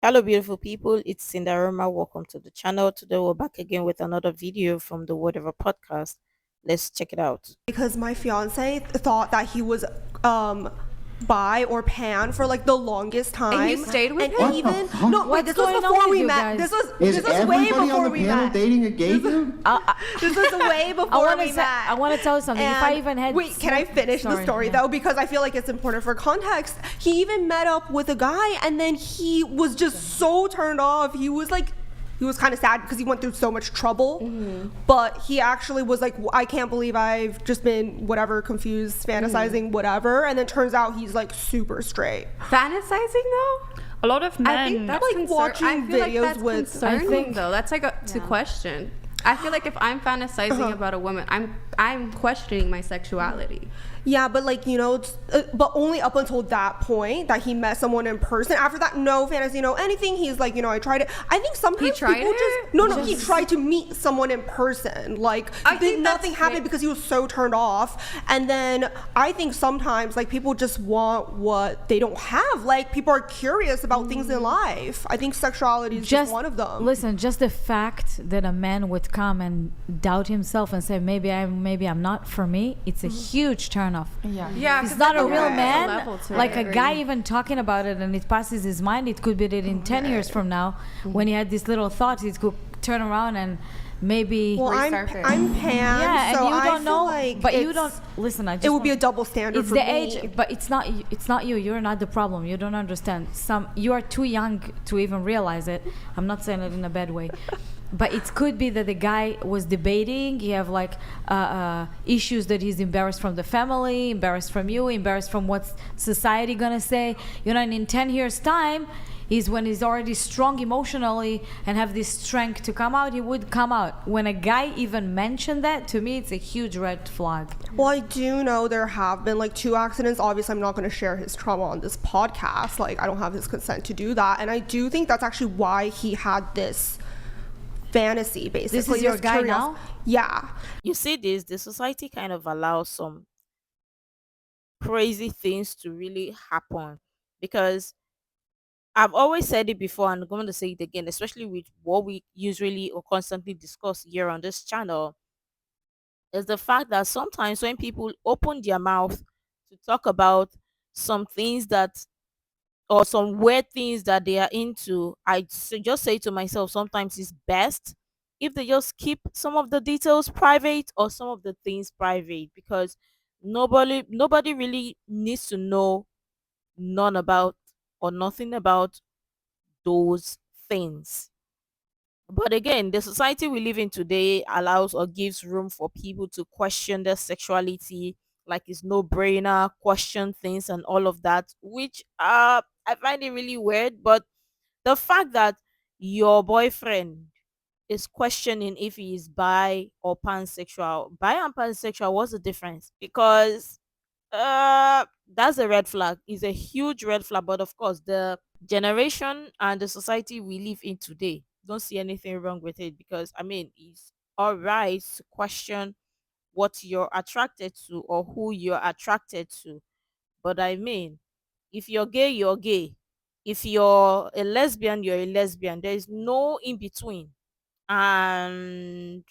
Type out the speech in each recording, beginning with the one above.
Hello, beautiful people. It's Sinderfam. Welcome to the channel. Today, we're back again with another video from the Whatever podcast. Let's check it out. Because my fiance thought that he was bi or pan for like the longest time. And you stayed with and him? even no, wait, What's this was going on before with we you met. guys? This was way everybody before on the we panel met. dating a gay dude? This was way before we met. I want to tell you something. If I And even had wait, can I finish the story though? Because I feel like it's important for context. He even met up with a guy, and then he was just so turned off. He was kind of sad because he went through so much trouble. But he actually was like, I can't believe I've just been whatever, confused, fantasizing, whatever. And then turns out he's like super straight. Fantasizing though? A lot of I men. think that's like watching I feel like videos that's with- concerning though. That's like to question. I feel like if I'm fantasizing about a woman, I'm questioning my sexuality. Yeah, but like, you know, it's, but only up until that point that he met someone in person. After that, no fantasy, no anything. He's like, you know, I tried it. I think sometimes He tried people it? no, he tried to meet someone in person. Like, I think nothing that's happened it. because he was so turned off. And then I think sometimes like people just want what they don't have. Like people are curious about things in life. I think sexuality is just one of them. Listen, just the fact that a man would come and doubt himself and say maybe I'm not for me, it's a huge turn off. Yeah, He's not a real there's man. level to Like it. a guy even talking about it and it passes his mind. It could be that in 10 years from now, when he had this little thought, he could turn around and maybe. Well, I'm resurface. pan, Yeah, so and you I don't feel know. like But you it's- don't listen. I just It would be a want- double standard It's for the me. age, but it's not. It's not you. You're not the problem. You don't understand. You are too young to even realize it. I'm not saying it in a bad way, but it could be that the guy was debating. He have like issues that he's embarrassed from the family, embarrassed from you, embarrassed from what society gonna say. You know, and in 10 years' time, is when he's already strong emotionally and have this strength to come out, he would come out. When a guy even mentioned that, to me, it's a huge red flag. Well, I do know there have been like 2 accidents. Obviously, I'm not going to share his trauma on this podcast. Like, I don't have his consent to do that. And I do think that's actually why he had this fantasy, basically. This is your guy now? Yeah. You see this, the society kind of allows some crazy things to really happen because I've always said it before and I'm going to say it again, especially with what we usually or constantly discuss here on this channel, is the fact that sometimes when people open their mouth to talk about some things that or some weird things that they are into, just say to myself, sometimes it's best if they just keep some of the details private or some of the things private because nobody really needs to know none about or nothing about those things. But again, the society we live in today allows or gives room for people to question their sexuality, like it's no brainer, question things and all of that, which I find it really weird. But the fact that your boyfriend is questioning if he is bi or pansexual, bi and pansexual, what's the difference? Because that's a red flag. It's a huge red flag. But of course, the generation and the society we live in today don't see anything wrong with it because I mean it's all right to question what you're attracted to or who you're attracted to. But I mean, if you're gay, you're gay. If you're a lesbian, you're a lesbian. There is no in between. And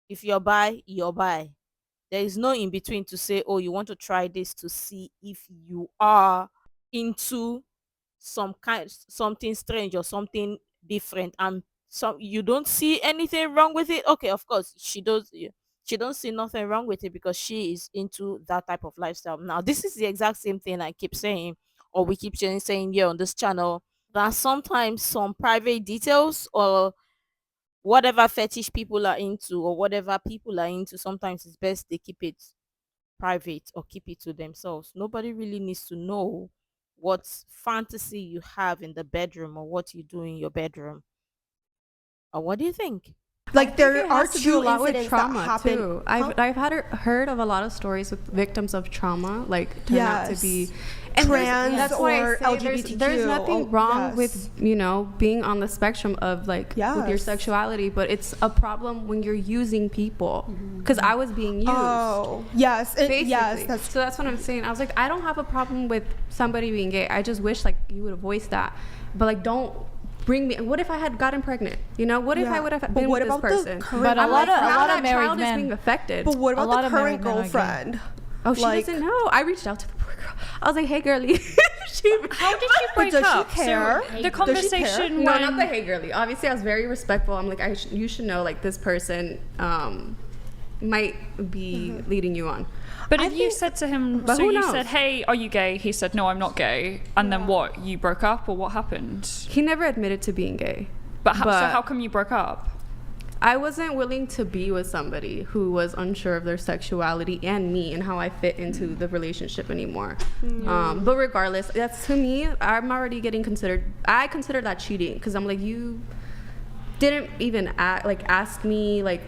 if you're bi, you're bi. There is no in between to say, oh, you want to try this to see if you are into something strange or something different and some you don't see anything wrong with it. Okay, of course she don't see nothing wrong with it because she is into that type of lifestyle. Now this is the exact same thing I keep saying or we keep saying here on this channel, that sometimes some private details or whatever fetish people are into or whatever people are into, sometimes it's best they keep it private or keep it to themselves. Nobody really needs to know what fantasy you have in the bedroom or what you do in your bedroom. Or what do you think? Like there It are has to do 2 a lot with incidents trauma that happen. too. I've heard of a lot of stories with victims of trauma, like turn out to be Yes. there's- Trans that's why I or say LGBTQ. There's nothing Oh, wrong yes. with being on the spectrum of like with your Yes. sexuality, but it's a problem when you're using people. Because I was being used. Oh, yes. Basically. Yes, that's So that's what I'm saying. I was like, I don't have a problem with somebody being gay. I just wish like you would have voiced that. but like don't bring me. What if I had gotten pregnant? You know, what if I would have But been what with this about the person? current But a I'm lot like, of- now that married child is men- being affected. But what A about lot the of current married men are gay. girlfriend? Oh, she Like- doesn't know. I reached out to the poor girl. I was like, "Hey, girlie." How did you break does she up? care? So the Does she conversation No, when not the hey, girlie. Obviously, I was very respectful. I'm like, you should know, like, this person might be leading you on. But if you said to him, But so who you knows? said, "Hey, are you gay?" He said, "No, I'm not gay." And then what? You broke up, or what happened? He never admitted to being gay. But so how come you broke up? I wasn't willing to be with somebody who was unsure of their sexuality and me and how I fit into the relationship anymore. But regardless, that's, to me, I'm already getting considered. I consider that cheating because I'm like, you didn't even ask me, like,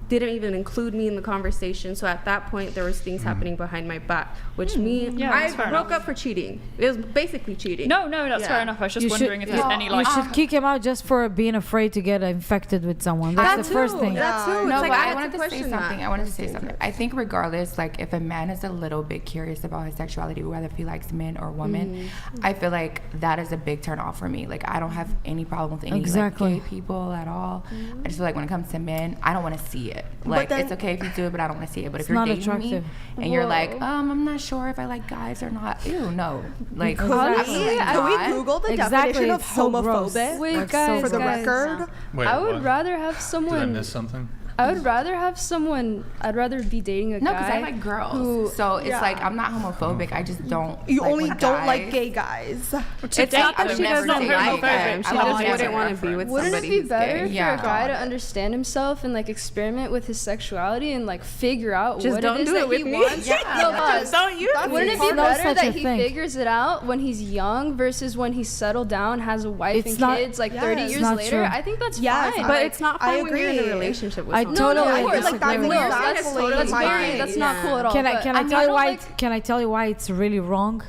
didn't even include me in the conversation. So at that point, there was things happening behind my back, which Yeah, I that's fair broke enough. up for cheating. It was basically cheating. No, that's Yeah. fair enough. I was just You wondering should- if there's any like. You should kick him out just for being afraid to get infected with someone. That's the first thing. That too. No, It's like, but I I had wanted to say question something. that. I wanted to say something. I think regardless, like if a man is a little bit curious about his sexuality, whether if he likes men or women, I feel like that is a big turn off for me. Like I don't have any problem with any Exactly. like, gay people at all. I just feel like when it comes to men, I don't want to see it. Like then- it's okay if you do it, but I don't want to see it. But It's if you're not dating attractive. me and you're like, I'm not sure if I like guys or not. Ew, no. Like Honestly, can we not. Google the Exactly, definition of it's so gross. homophobic? Wait, Like, guys, For the guys. record, Wait, I would what? rather have Did I someone. miss something? I would rather have someone. I'd rather be dating a No, guy. because I like girls. who- So it's Yeah. like I'm not homophobic. I just don't. you like only when don't like guys- gay guys. It's not I that would she never doesn't date like gay. them. She I would just never wouldn't want to be preference. with Wouldn't it somebody be who's better gay. for Yeah. a guy to understand himself and like experiment with his sexuality and like figure out Just what don't it is do it that with he me. wants? Yeah. No, Just but Don't use That's wouldn't it There's be no better such that a he thing. figures it out when he's young versus when he's settled down, has a wife It's and not- kids like Yes. 30 It's years not later? true. I think that's Yes, fine. But it's not I fun when you're in a agree. relationship with I somebody. totally no, I of course, disagree like that with clears, that. that's Absolutely that's my very case. that's not cool at all. Can I but can I mean, tell you don't why? like- Can I tell you why it's really wrong?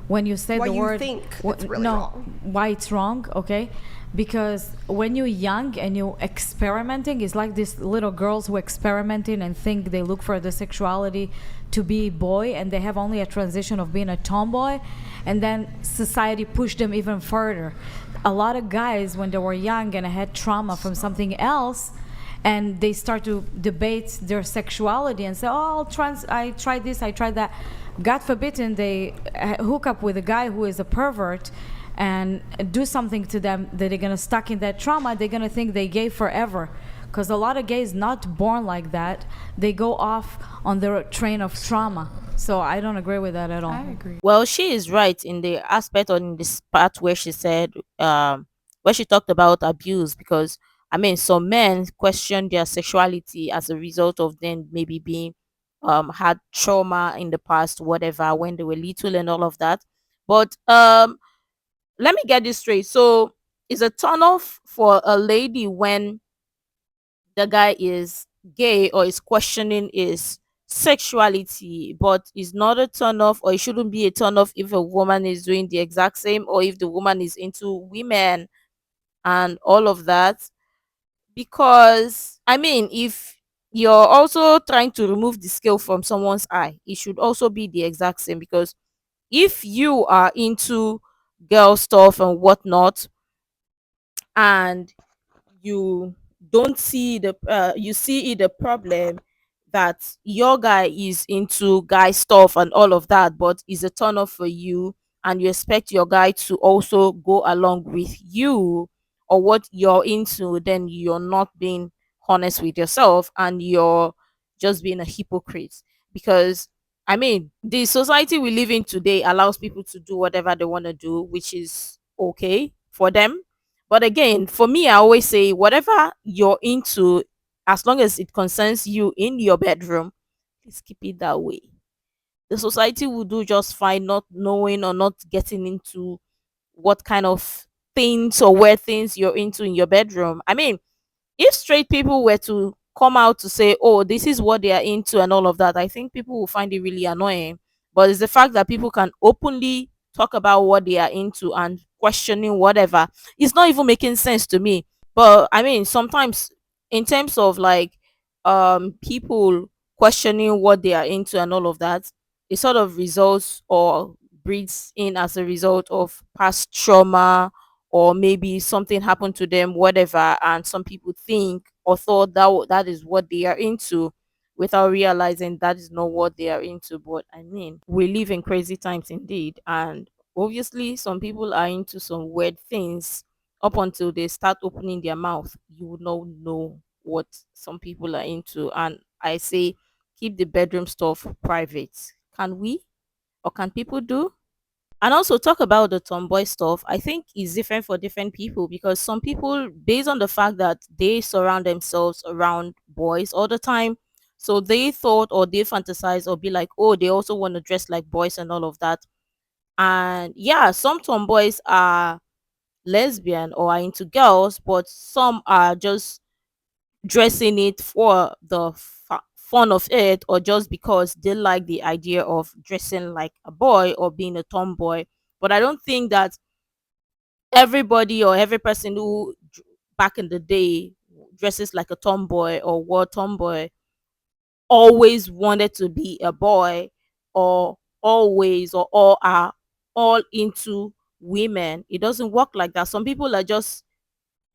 When you say Why the you word, think wha- it's really no, wrong. why it's wrong? Okay, because when you're young and you're experimenting, it's like these little girls who experimenting and think they look for the sexuality to be boy, and they have only a transition of being a tomboy, and then society pushed them even further. A lot of guys, when they were young and had trauma from something else, and they start to debate their sexuality and say, "Oh, I tried this, I tried that." God forbid, they hook up with a guy who is a pervert and do something to them that they're gonna stuck in that trauma. They're gonna think they gay forever, because a lot of gays not born like that. They go off on their train of trauma. So I don't agree with that at all. I agree. Well, she is right in the aspect or in this part where she said, where she talked about abuse, because I mean, some men question their sexuality as a result of them maybe being had trauma in the past, whatever, when they were little and all of that. But let me get this straight. So, it's a turn off for a lady when the guy is gay or is questioning his sexuality, but it's not a turn off, or it shouldn't be a turn off if a woman is doing the exact same, or if the woman is into women and all of that. Because I mean, if you're also trying to remove the scale from someone's eye, it should also be the exact same. Because if you are into girl stuff and whatnot, and you don't see the you see it a problem that your guy is into guy stuff and all of that, but is a turn off for you, and you expect your guy to also go along with you or what you're into, then you're not being honest with yourself, and you're just being a hypocrite. Because I mean, the society we live in today allows people to do whatever they want to do, which is okay for them. But again, for me, I always say whatever you're into, as long as it concerns you in your bedroom, please keep it that way. The society will do just fine, not knowing or not getting into what kind of things or where things you're into in your bedroom. I mean, if straight people were to come out to say, oh, this is what they are into and all of that, I think people will find it really annoying. But it's the fact that people can openly talk about what they are into and questioning whatever. It's not even making sense to me. But I mean, sometimes in terms of like people questioning what they are into and all of that, it sort of results or breeds in as a result of past trauma or maybe something happened to them, whatever, and some people think or thought that that is what they are into, without realizing that is not what they are into. But I mean, we live in crazy times indeed, and obviously some people are into some weird things. Up until they start opening their mouth, you will not know what some people are into. And I say, keep the bedroom stuff private. Can we, or can people do? And also talk about the tomboy stuff. I think is different for different people, because some people, based on the fact that they surround themselves around boys all the time, so they thought or they fantasize or be like, oh, they also want to dress like boys and all of that. And yeah, some tomboys are lesbian or are into girls, but some are just dressing it for the fun of it, or just because they like the idea of dressing like a boy or being a tomboy. But I don't think that everybody or every person who back in the day dresses like a tomboy or wore tomboy always wanted to be a boy, or always or all are all into women. It doesn't work like that. Some people are just,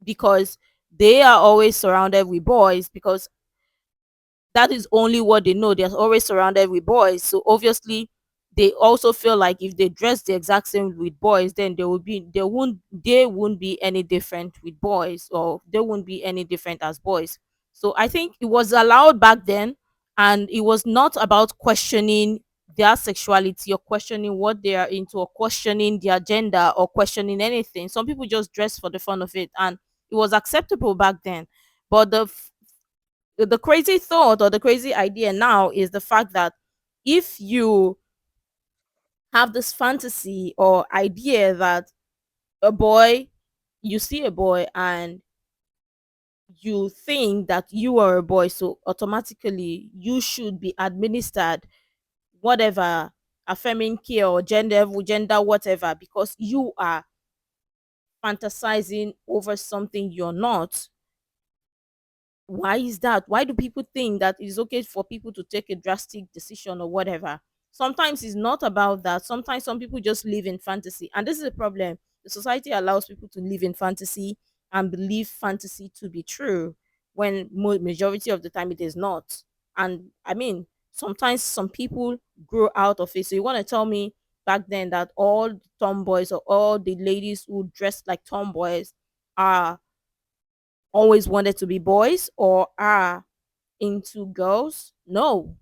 because they are always surrounded with boys, because that is only what they know. They're always surrounded with boys. So obviously they also feel like if they dress the exact same with boys, then they won't be any different with boys, or they won't be any different as boys. So I think it was allowed back then, and it was not about questioning their sexuality or questioning what they are into or questioning their gender or questioning anything. Some people just dress for the fun of it, and it was acceptable back then. But the crazy thought or the crazy idea now is the fact that if you have this fantasy or idea that a boy, you see a boy and you think that you are a boy, so automatically you should be administered whatever affirming care or gender whatever, because you are fantasizing over something you're not. Why is that? Why do people think that it's okay for people to take a drastic decision or whatever? Sometimes it's not about that. Sometimes some people just live in fantasy, and this is a problem. The society allows people to live in fantasy and believe fantasy to be true, when majority of the time it is not. And I mean, sometimes some people grow out of it. So you want to tell me back then that all tomboys or all the ladies who dress like tomboys are always wanted to be boys or are into girls? No.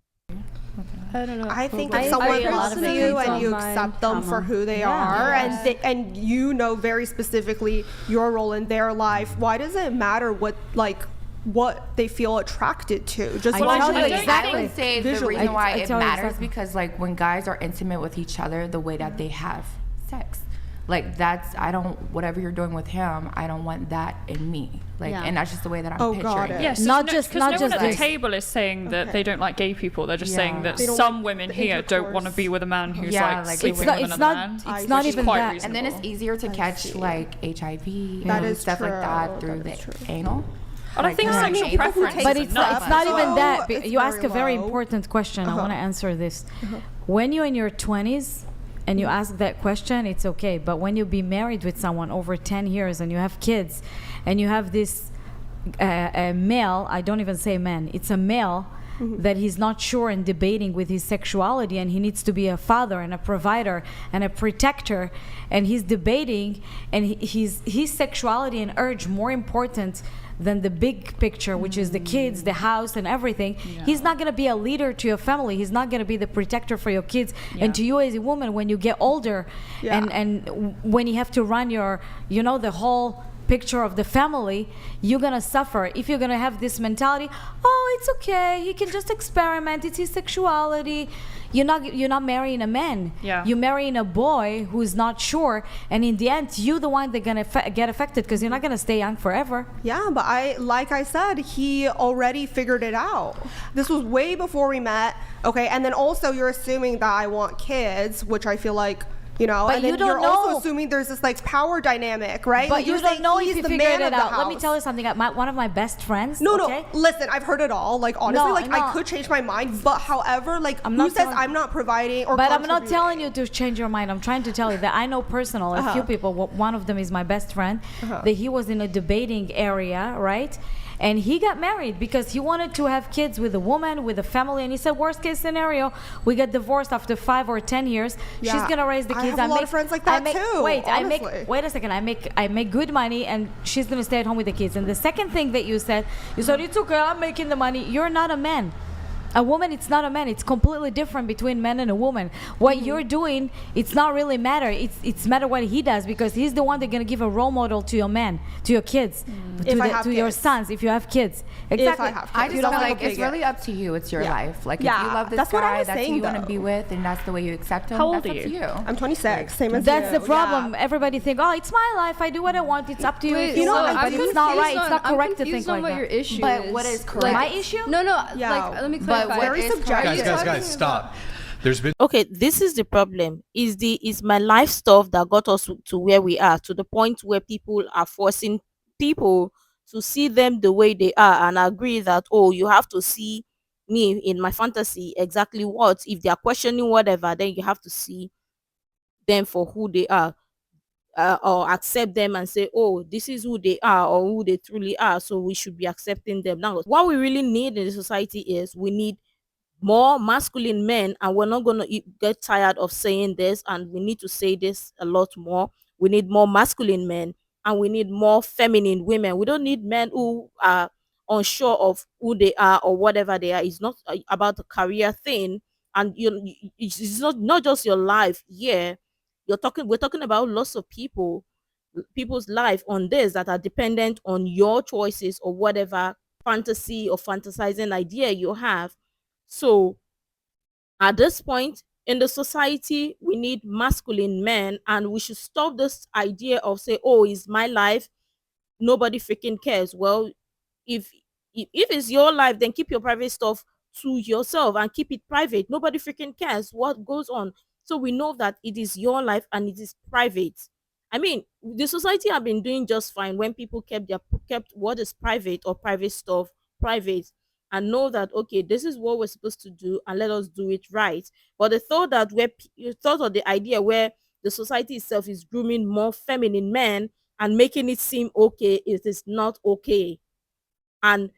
I don't know. I think I if someone agree. loves you and you accept them for who they are, and you know very specifically your role in their life, why does it matter what they feel attracted to? Just I would say the visually. reason why I it tell you matters exactly. because like when guys are intimate with each other, the way that they have sex, like that's I don't whatever you're doing with him, I don't want that in me. Like, and that's just the way that I'm picturing got it. it. Yes, Not no, just- because not no one just at the this. table is saying that they don't like gay people. They're just saying that They don't some like women the here don't want to be with a man who's Yeah, like like, sleeping it's with not- another man. It's not which is even quite that. reasonable. And then it's easier to catch like HIV That and is stuff like that true. through That is the true. anal. But I think Like, sexual people who preference take But is it's enough. not even So, that. it's You ask a very low. important question. I want to answer this. When you're in your 20s and you ask that question, it's okay. But when you be married with someone over 10 years and you have kids and you have this a male, I don't even say man, it's a male that he's not sure and debating with his sexuality, and he needs to be a father and a provider and a protector, and he's debating, and his sexuality and urge more important than the big picture, which is the kids, the house, and everything. He's not going to be a leader to your family. He's not going to be the protector for your kids and to you as a woman when you get older, and when you have to run your, the whole picture of the family. You're gonna suffer if you're gonna have this mentality. Oh, it's okay, he can just experiment, it's his sexuality. You're not marrying a man. You're marrying a boy who's not sure, and in the end you're the one that's gonna get affected, because you're not gonna stay young forever. Yeah, but like I said, he already figured it out. This was way before we met. Okay, and then also you're assuming that I want kids, which I feel like you know. But and then you don't you're know. also assuming there's this like power dynamic, right? But Like, you you're don't saying know he's if you the figured man it of the out. Let me house. tell you something. One of my best friends. No, okay? no. Listen, I've heard it all. Like honestly, No, like no. I could change my mind, but however, like I'm who not says telling- I'm not providing or But I'm not contributing? telling you to change your mind. I'm trying to tell you that I know personal a few people. One of them is my best friend. That he was in a debating area, right? And he got married because he wanted to have kids with a woman, with a family. And he said, worst case scenario, we get divorced after 5 or 10 years. She's Yeah. gonna raise the I kids. have a lot of friends like that too, Wait, honestly. wait a second. I make good money, and she's gonna stay at home with the kids. And the second thing that you said it's okay. I'm making the money. You're not a man. A woman, it's not a man. It's completely different between men and a woman. What you're doing, it's not really matter. It's matter what he does, because he's the one that's gonna give a role model to your man, to your kids, If I have to your kids. sons, if you have kids. Exactly. I have I kids. just don't feel have like a it's big- really up to you. It's your Yeah. life. Like Yeah, if you love this that's what I guy, was that's who saying, you want to be though. with, and that's the way you accept him. How old that's are up to you? you. I'm 26, same as That's you. the problem. Yeah. Everybody think, oh, it's my life. I do what I want. It's up to you Wait, if you so want. I'm But it's not confused right. It's not correct to I'm think confused on like what your that. issue But is. what is Like, correct? My issue? No, Yeah. like let me But clarify. what Very is subjective. Are you Guys, talking stop. There's been Okay, this is the problem. Is my life stuff that got us to where we are, to the point where people are forcing people to see them the way they are and agree that, oh, you have to see me in my fantasy exactly what. If they are questioning whatever, then you have to see them for who they are, or accept them and say, oh, this is who they are or who they truly are, so we should be accepting them. Now, what we really need in the society is we need more masculine men, and we're not going to get tired of saying this, and we need to say this a lot more. We need more masculine men, and we need more feminine women. We don't need men who are unsure of who they are or whatever they are. It's not about the career thing, and it's not just your life. Yeah, we're talking about lots of people's life on this that are dependent on your choices or whatever fantasy or fantasizing idea you have. So at this point in the society, we need masculine men, and we should stop this idea of say, oh, it's my life, nobody freaking cares. Well, if if it's your life, then keep your private stuff to yourself and keep it private. Nobody freaking cares what goes on. So we know that it is your life and it is private. I mean, the society have been doing just fine when people kept what is private or private stuff private, and know that, okay, this is what we're supposed to do and let us do it right. But the thought that you thought of the idea where the society itself is grooming more feminine men and making it seem okay, it is not okay. And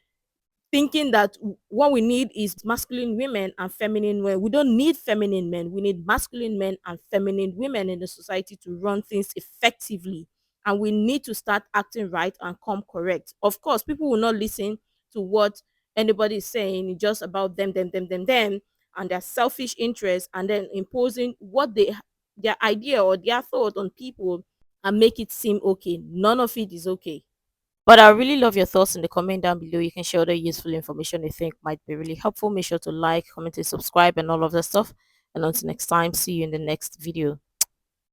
thinking that what we need is masculine women and feminine women. We don't need feminine men. We need masculine men and feminine women in the society to run things effectively. And we need to start acting right and come correct. Of course, people will not listen to what anybody is saying. It's just about them, and their selfish interests, and then imposing what their idea or their thought on people and make it seem okay. None of it is okay. But I really love your thoughts in the comment down below. You can share other useful information you think might be really helpful. Make sure to like, comment, and subscribe, and all of that stuff. And until next time, see you in the next video.